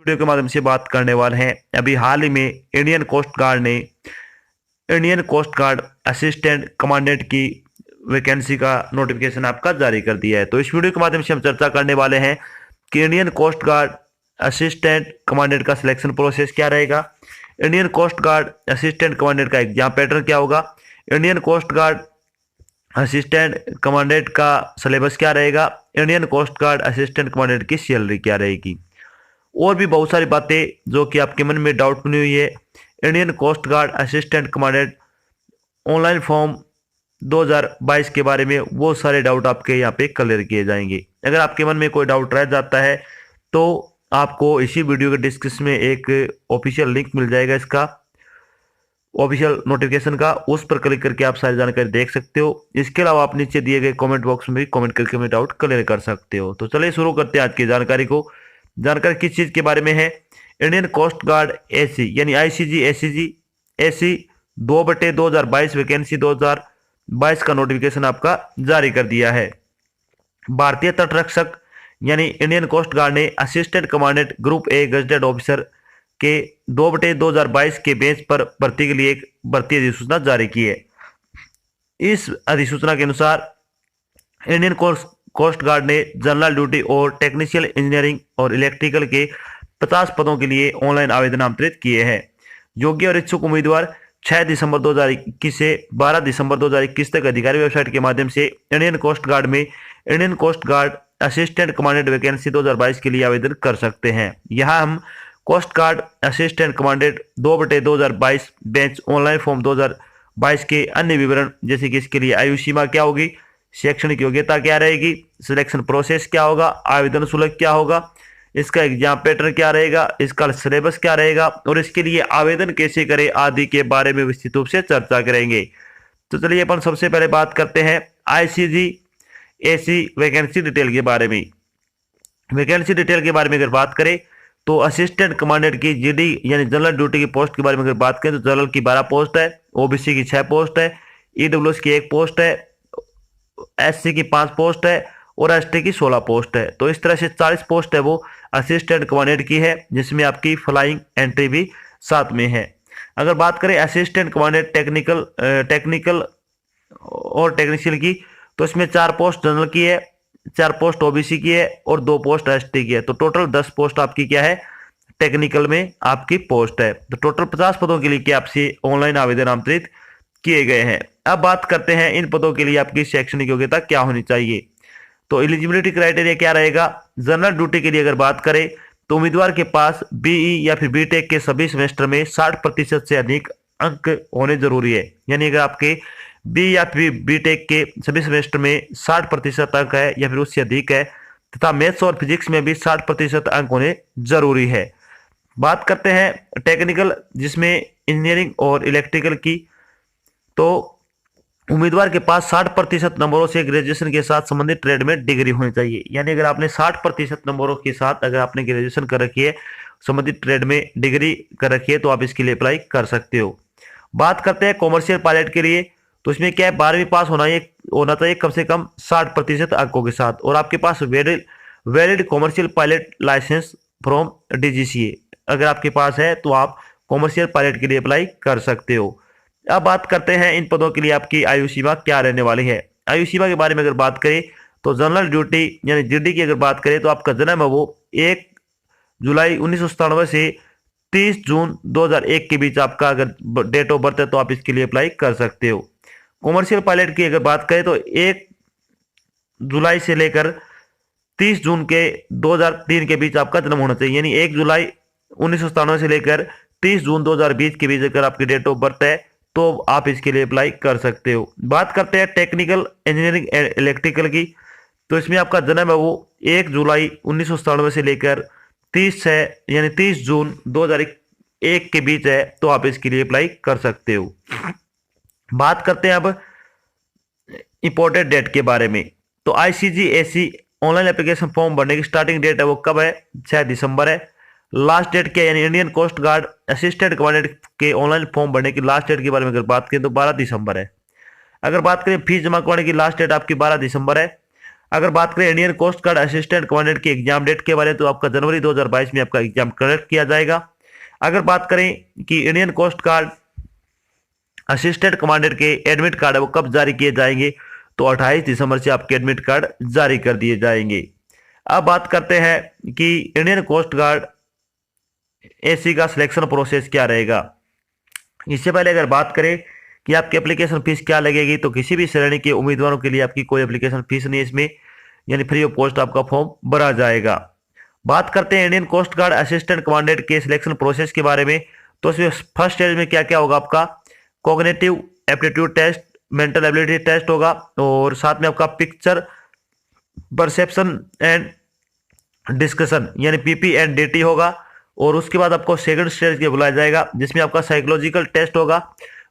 Video के माध्यम से बात करने वाले हैं। अभी हाल ही में Indian Coast Guard assistant commandant की वैकेंसी का नोटिफिकेशन आपका जारी कर दिया है। तो इस वीडियो के माध्यम से हम चर्चा करने वाले हैं कि Indian Coast Guard assistant commandant का सिलेक्शन प्रोसेस क्या रहेगा, Indian Coast Guard assistant commandant का एग्जाम पैटर्न क्या होगा, Indian Coast Guard assistant commandant का सिलेबस क्या रहेगा, Indian Coast Guard assistant commandant की सैलरी क्या रहेगी, और भी बहुत सारी बातें जो कि आपके मन में डाउट बनी हुई है। Indian Coast Guard assistant commandant online form 2022 के बारे में वो सारे डाउट आपके यहाँ पे क्लियर किए जाएंगे। अगर आपके मन में कोई डाउट रह जाता है तो आपको इसी वीडियो के डिस्क्रिप्शन में एक ऑफिशियल लिंक मिल जाएगा, इसका ऑफिशियल नोटिफिकेशन का, उस पर क्लिक करके आप सारी जानकारी देख सकते हो। इसके अलावा आप नीचे दिए गए कमेंट बॉक्स में भी कमेंट करके अपने डाउट क्लियर कर सकते हो। तो चलिए शुरू करते हैं आज की जानकारी को। जानकारी किस चीज़ के बारे में है, इंडियन कोस्ट गार्ड एसी यानी आईसीजी एसी 2/2022 वैकेंसी 2022 का नोटिफिकेशन आपका जारी कर दिया है। भारतीय तटरक्षक यानी इंडियन कोस्ट गार्ड ने assistant commandant group A gazetted officer के 2/2022 के बेंच पर भर्ती के लिए एक भर्ती अधिसूचना जारी की है। इस अधिसूचना के अनुसार इंडियन कोस्ट गार्ड ने जनरल ड्यूटी और टेक्निशियल इंजीनियरिंग और इलेक्ट्रिकल के 50 पदों के लिए ऑनलाइन आवेदन आमंत्रित किए हैं। योग्य और इच्छुक उम्मीदवार 6 दिसंबर 2021 से 12 दिसंबर 2021 तक अधिकारी वेबसाइट के माध्यम से इंडियन कोस्ट गार्ड में Indian Coast Guard assistant commandant vacancy 2022 के लिए आवेदन कर सकते हैं। यहाँ हम Coast Guard assistant commandant 2/2022 batch online form 2022 के अन्य विवरण, जैसे कि इसके लिए आयु सीमा क्या होगी, शैक्षणिक योग्यता क्या रहेगी, सिलेक्शन प्रोसेस क्या होगा, आवेदन शुल्क क्या होगा, इसका एग्जाम पैटर्न क्या रहेगा, इसका सिलेबस क्या रहेगा और इसके लिए आवेदन कैसे करें आदि के बारे में विस्तृत रूप से चर्चा करेंगे। तो चलिए अपन सबसे पहले बात करते हैं आईसीजी एसी वैकेंसी डिटेल के बारे में। वैकेंसी डिटेल के बारे में अगर बात करें तो असिस्टेंट कमांडेंट की जीडी यानी जनरल ड्यूटी की पोस्ट के बारे में अगर बात करें तो जनरल की 12 पोस्ट है, ओबीसी की 6 पोस्ट है, ईडब्ल्यूएस की 1 पोस्ट है, एससी की 5 पोस्ट है और एसटी की 16 पोस्ट है। तो इस तरह से 40 पोस्ट है वो असिस्टेंट कमांडेंट की है, जिसमें आपकी फ्लाइंग एंट्री भी साथ में है। अगर बात करें असिस्टेंट कमांडेंट टेक्निकल और टेक्नीशियन की, तो इसमें 4 पोस्ट जनरल की है, 4 पोस्ट ओबीसी की है और 2 पोस्ट एसटी की है। तो टोटल 10 पोस्ट आपकी क्या है, टेक्निकल में आपकी पोस्ट है। तो टोटल 50 पदों के लिए क्या आपसे ऑनलाइन आवेदन आमंत्रित किए गए हैं। अब बात करते हैं इन पदों के लिए आपकी शैक्षणिक योग्यता क्या होनी चाहिए। तो एलिजिबिलिटी क्राइटेरिया क्या रहेगा, जनरल ड्यूटी के लिए अगर बात करें तो उम्मीदवार के पास बीई या फिर बीटेक के सभी सेमेस्टर में 60% से अधिक अंक होने जरूरी है। यानी अगर आपके बी या फिर बीटेक के सभी सेमेस्टर में 60% अंक है या फिर उससे अधिक है, तथा मैथ्स और फिजिक्स में भी 60% अंक होने जरूरी है। बात करते हैं टेक्निकल, जिसमें इंजीनियरिंग और इलेक्ट्रिकल की, तो उम्मीदवार के पास 60% नंबरों से ग्रेजुएशन के साथ संबंधित ट्रेड में डिग्री होनी चाहिए। यानी अगर आपने 60% नंबरों के साथ अगर आपने ग्रेजुएशन कर रखी है, संबंधित ट्रेड में डिग्री कर रखी है, तो आप इसके लिए अप्लाई कर सकते हो। बात करते हैं कॉमर्शियल पायलट के लिए, तो इसमें क्या है, 12वीं पास होना चाहिए कम से कम 60% अंकों के साथ, और आपके पास valid commercial pilot licence from DGCA अगर आपके पास है तो आप कॉमर्शियल पायलट के लिए अप्लाई कर सकते हो। अब बात करते हैं इन पदों के लिए आपकी आयु सीमा क्या रहने वाली है। आयु सीमा के बारे में अगर बात करें तो जनरल ड्यूटी यानी जीडी की अगर बात करें तो आपका जन्म है वो 1 जुलाई 1997 से 30 जून 2001 के बीच आपका अगर डेट ऑफ बर्थ है तो आप इसके लिए अप्लाई कर सकते हो। कॉमर्शियल पायलट की अगर बात करें तो 1 जुलाई से लेकर 30 जून के 2003 के बीच आपका जन्म होना चाहिए। यानी 1 जुलाई 1997 से लेकर 30 जून 2020 के बीच अगर आपकी डेट ऑफ बर्थ है तो आप इसके लिए अप्लाई कर सकते हो। बात करते हैं टेक्निकल इंजीनियरिंग इलेक्ट्रिकल की, तो इसमें आपका जन्म है वो 1 जुलाई 1997 से लेकर 30 जून 2001 के बीच है, तो आप इसके लिए अप्लाई कर सकते हो। बात करते हैं अब इंपॉर्टेंट डेट के बारे में, तो ICG AC online application form भरने की स्टार्टिंग डेट है वो कब है, 6 दिसंबर है। लास्ट डेट क्या है, यानी Indian Coast Guard assistant commandant के ऑनलाइन फॉर्म भरने की लास्ट डेट के बारे में अगर बात करें तो 12 दिसंबर है। अगर बात करें फीस जमा करवाने की लास्ट डेट आपकी 12 दिसंबर है। अगर बात करें Indian Coast Guard assistant commandant की एग्जाम डेट के बारे में, तो आपका जनवरी 2022 में आपका एग्जाम कंडक्ट किया जाएगा। अगर बात करें कि Indian Coast Guard assistant commandant के एडमिट कार्ड है वो कब जारी किए जाएंगे, तो 28 दिसंबर से आपके एडमिट कार्ड जारी कर दिए जाएंगे। अब बात करते हैं कि इंडियन कोस्ट गार्ड एसी का सिलेक्शन प्रोसेस क्या रहेगा। इससे पहले अगर बात करें कि आपकी एप्लीकेशन फीस क्या लगेगी, तो किसी भी श्रेणी के उम्मीदवारों के लिए आपकी कोई एप्लीकेशन फीस नहीं है इसमें, यानी फ्री ऑफ कॉस्ट आपका फॉर्म भरा जाएगा। बात करते हैं Indian Coast Guard assistant commandant के सिलेक्शन प्रोसेस के बारे में, तो इसमें फर्स्ट स्टेज में क्या क्या होगा, आपका cognitive aptitude test, mental ability test होगा, और साथ में आपका पिक्चर परसेप्शन एंड डिस्कशन यानी पीपी एंड डीटी होगा। और उसके बाद आपको सेकंड स्टेज के बुलाया जाएगा, जिसमें आपका साइकोलॉजिकल टेस्ट होगा,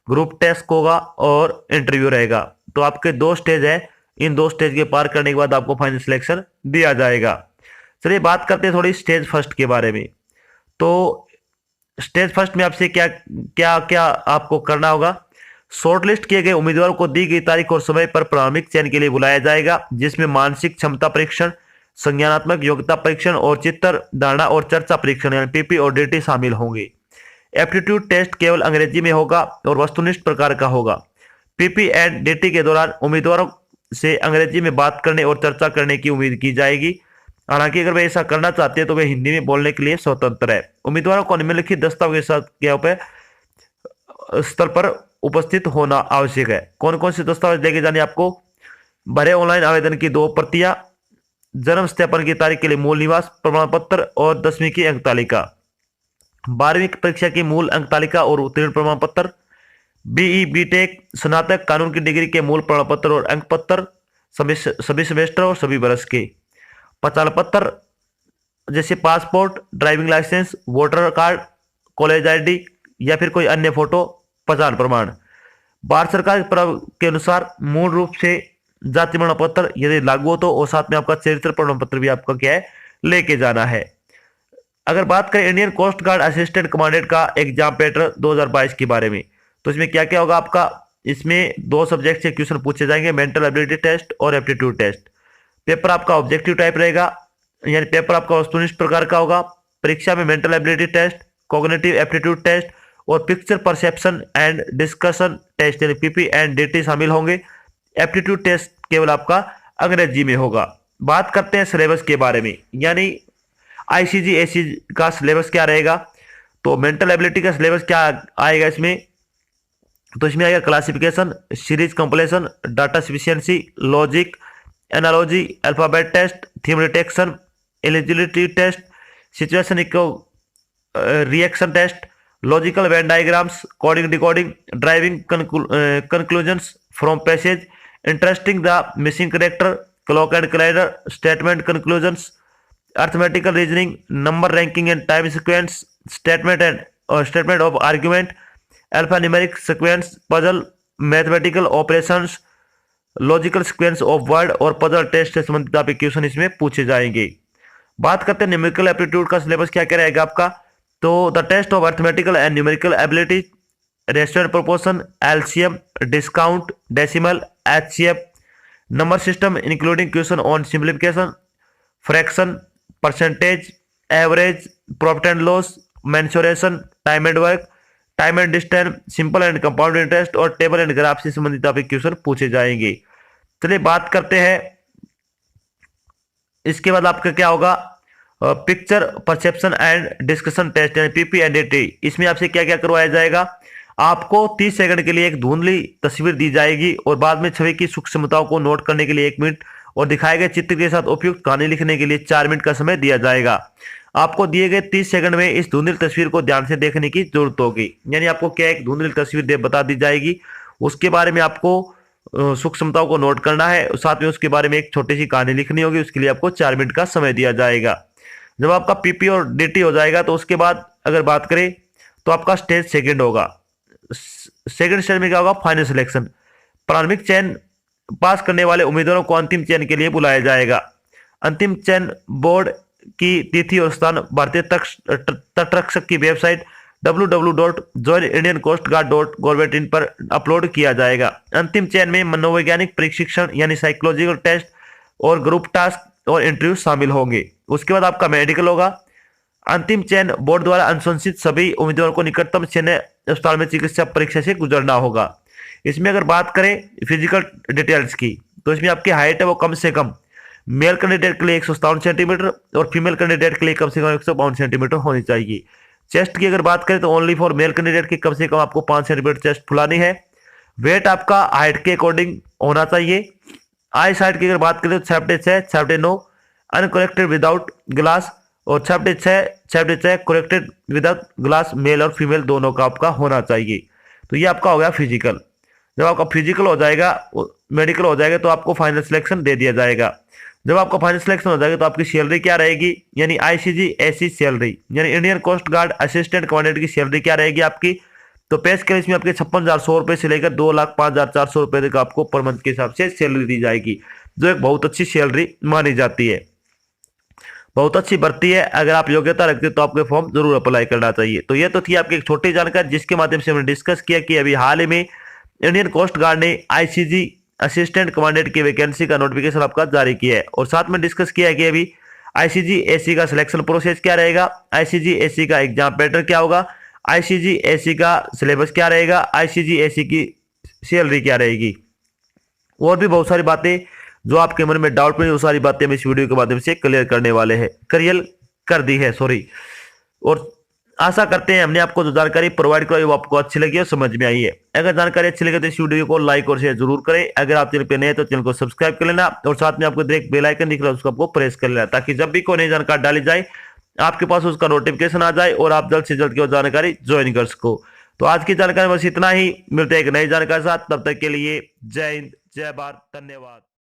ग्रुप टेस्ट होगा और इंटरव्यू रहेगा। तो आपके 2 स्टेज है, इन 2 स्टेज के पार करने के बाद आपको फाइनल सिलेक्शन दिया जाएगा। चलिए बात करते हैं थोड़ी स्टेज फर्स्ट के बारे में। तो स्टेज फर्स्ट में आपसे क्या क्या क्या आपको करना होगा, शॉर्टलिस्ट किए गए उम्मीदवारों को दी गई तारीख और समय पर प्रारंभिक चयन के लिए बुलाया जाएगा, जिसमें मानसिक क्षमता परीक्षण, संज्ञानात्मक योग्यता परीक्षण और चित्र धारणा और चर्चा परीक्षण यानी पीपी और डीटी शामिल होंगे। एप्टीट्यूड टेस्ट केवल अंग्रेजी में होगा और वस्तुनिष्ठ प्रकार का होगा। पीपी एंड डीटी के दौरान उम्मीदवारों से अंग्रेजी में बात करने और चर्चा करने की उम्मीद की जाएगी। हालांकि अगर वे ऐसा करना चाहते हैं तो वे हिंदी में बोलने के लिए स्वतंत्र है। उम्मीदवारों को निम्नलिखित दस्तावेज के स्तर पर उपस्थित होना आवश्यक है। कौन कौन से दस्तावेज लेके जाने आपको, भरे ऑनलाइन आवेदन की 2 प्रतियां, जन्म सत्यापन की तारीख के लिए मूल निवास प्रमाण पत्र और 10वीं की अंक तालिका, 12वीं परीक्षा की मूल अंक तालिका और उत्तीर्ण प्रमाण पत्र, बीई बीटेक स्नातक कानून की डिग्री के मूल प्रमाण पत्र और अंक पत्र, सभी सेमेस्टर और सभी वर्ष के पहचान पत्र जैसे passport, driving licence, voter card, college ID या फिर कोई अन्य फोटो पहचान प्रमाण। भारत सरकार के अनुसार मूल रूप से जाति प्रमाण पत्र यदि लागू हो तो, और साथ में आपका चरित्र प्रमाण पत्र भी आपका क्या है लेके जाना है। अगर बात करें Indian Coast Guard assistant commandant का एग्जाम पैटर्न 2022 के बारे में, तो इसमें क्या क्या होगा आपका, इसमें 2 सब्जेक्ट से क्वेश्चन पूछे जाएंगे, मेंटल एबिलिटी टेस्ट और एप्टीट्यूड टेस्ट। पेपर आपका ऑब्जेक्टिव टाइप रहेगा, यानी पेपर आपका वस्तुनिष्ठ प्रकार का होगा। परीक्षा में mental ability test, cognitive aptitude test और picture perception and discussion test यानी पीपी एंड डीटी शामिल होंगे। एप्टीट्यूड टेस्ट केवल आपका अंग्रेजी में होगा। बात करते हैं सिलेबस के बारे में, यानी आईसीजी एसी का सिलेबस क्या रहेगा। तो मेंटल एबिलिटी का सिलेबस क्या आएगा इसमें, तो इसमें आएगा classification, series completion, data sufficiency, logic, analogy, alphabet test, theme detection, eligibility test, situation reaction test, logical Venn diagrams, coding decoding, driving conclusions from passage, interesting the missing character, clock and calendar, statement conclusions, arithmetical reasoning, number ranking and time sequence, statement of argument, alphanumeric sequence, puzzle, mathematical operations, logical sequence of word और puzzle test से संबंधित आपके question इसमें पूछे जाएंगे। बात करते हैं न्यूमेरिकल एप्टीट्यूड का सिलेबस क्या क्या रहेगा आपका, तो the test of arithmetical and numerical ability, ratio and proportion, LCM, discount, decimal, HCF, number system including question on simplification, fraction, percentage, average, profit and loss, mensuration, time and work, time and distance, simple and compound interest और table and graph से संबंधित आपके question पूछे जाएंगे। चलिए बात करते हैं, इसके बाद आपका क्या होगा, picture perception and discussion test यानी पीपी एंड डीटी। इसमें आपसे क्या क्या करवाया जाएगा, आपको 30 सेकंड के लिए एक धुंधली तस्वीर दी जाएगी और बाद में छवि की सूक्ष्मताओं को नोट करने के लिए 1 मिनट और दिखाए गए चित्र के साथ उपयुक्त कहानी लिखने के लिए 4 मिनट का समय दिया जाएगा। आपको दिए गए 30 सेकंड में इस धुंधली तस्वीर को ध्यान से देखने की जरूरत होगी, यानी आपको क्या एक धुंधली तस्वीर बता दी जाएगी, उसके बारे में आपको सूक्ष्मताओं को नोट करना है, साथ में उसके बारे में एक छोटी सी कहानी लिखनी होगी, उसके लिए आपको 4 मिनट का समय दिया जाएगा। जब आपका पीपी और डीटी हो जाएगा तो उसके बाद अगर बात करें तो आपका स्टेज सेकंड होगा। सेकंड स्टेज में क्या होगा, फाइनल सिलेक्शन। प्रारंभिक चयन पास करने वाले उम्मीदवारों को अंतिम चयन के लिए बुलाया जाएगा। अंतिम चयन बोर्ड की तिथि और स्थान भारतीय तटरक्षक की वेबसाइट www.joinindiancoastguard.gov.in पर अपलोड किया जाएगा। अंतिम चयन में मनोवैज्ञानिक प्रशिक्षण यानी साइकोलॉजिकल टेस्ट, और ग्रुप टास्क और इंटरव्यू शामिल होंगे। उसके बाद आपका मेडिकल होगा। अंतिम चयन बोर्ड द्वारा अनुशंसित सभी उम्मीदवारों को निकटतम चयन अस्पताल में चिकित्सा परीक्षा से गुजरना होगा। इसमें अगर बात करें फिजिकल डिटेल्स की, तो इसमें आपकी हाइट है वो कम से कम मेल कैंडिडेट के लिए 157 सेंटीमीटर और फीमेल कैंडिडेट के लिए कम से कम 152 सेंटीमीटर होनी चाहिए। चेस्ट की अगर बात करें तो ओनली फॉर मेल कैंडिडेट की कम से कम आपको 5 सेंटीमीटर चेस्ट फुलानी है। वेट आपका हाइट के अकॉर्डिंग होना चाहिए। आई साइड की अगर बात करें तो 6 6 अनकरेक्टेड विदाउट ग्लास और 6 करेक्टेड विदाउट ग्लास मेल और फीमेल दोनों का आपका होना चाहिए। तो ये आपका हो गया फिजिकल। जब आपका फिजिकल हो जाएगा, मेडिकल हो जाएगा, तो आपको फाइनल सिलेक्शन दे दिया जाएगा। जब आपका फाइनल सिलेक्शन हो जाएगा तो आपकी सैलरी क्या रहेगी, यानी आईसीजी एसी सैलरी, यानी Indian Coast Guard assistant commandant की सैलरी क्या रहेगी आपकी, तो पे स्केल इसमें आपके 56,100 रुपए से लेकर 2,05,400 रुपए तक आपको पर मंथ के हिसाब से सैलरी दी जाएगी, जो एक बहुत अच्छी सैलरी मानी जाती है। बहुत अच्छी भर्ती है। अगर आप योग्यता रखते हैं तो आपके फॉर्म जरूर अप्लाई करना चाहिए। तो ये तो थी आपकी एक छोटी जानकारी जिसके माध्यम से हमने डिस्कस किया कि अभी हाल ही में इंडियन कोस्ट गार्ड ने आईसीजी असिस्टेंट कमांडेंट की वैकेंसी का नोटिफिकेशन आपका जारी किया है, और साथ में डिस्कस किया है कि अभी आईसीजी एसी का सिलेक्शन प्रोसेस क्या रहेगा, आईसीजी एसी का एग्जाम पैटर्न क्या होगा, आईसीजी एसी का सिलेबस क्या रहेगा, आईसीजी एसी की सैलरी क्या रहेगी, और भी बहुत सारी बातें जो आपके मन में डाउट में, वो सारी बातें हम इस वीडियो के माध्यम से क्लियर करने वाले हैं, क्लियर कर दी है सॉरी। और आशा करते हैं हमने आपको जो जानकारी प्रोवाइड कराई वो आपको अच्छी लगी और समझ में आई है। अगर जानकारी अच्छी लगे तो इस वीडियो को लाइक और शेयर जरूर करें। अगर आप चैनल पे नए हैं तो चैनल को सब्सक्राइब कर लेना, और साथ में आपको डायरेक्ट बेल आइकन दिख रहा है उसको आपको प्रेस कर लेना, ताकि जब भी कोई नई जानकारी डाली जाए आपके पास उसका नोटिफिकेशन आ जाए और आप जल्द से जल्द की वो जानकारी ज्वाइन कर सको। तो आज की जानकारी बस इतना ही, मिलते हैं एक नई जानकारी के साथ, तब तक के लिए जय हिंद, जय भारत, धन्यवाद।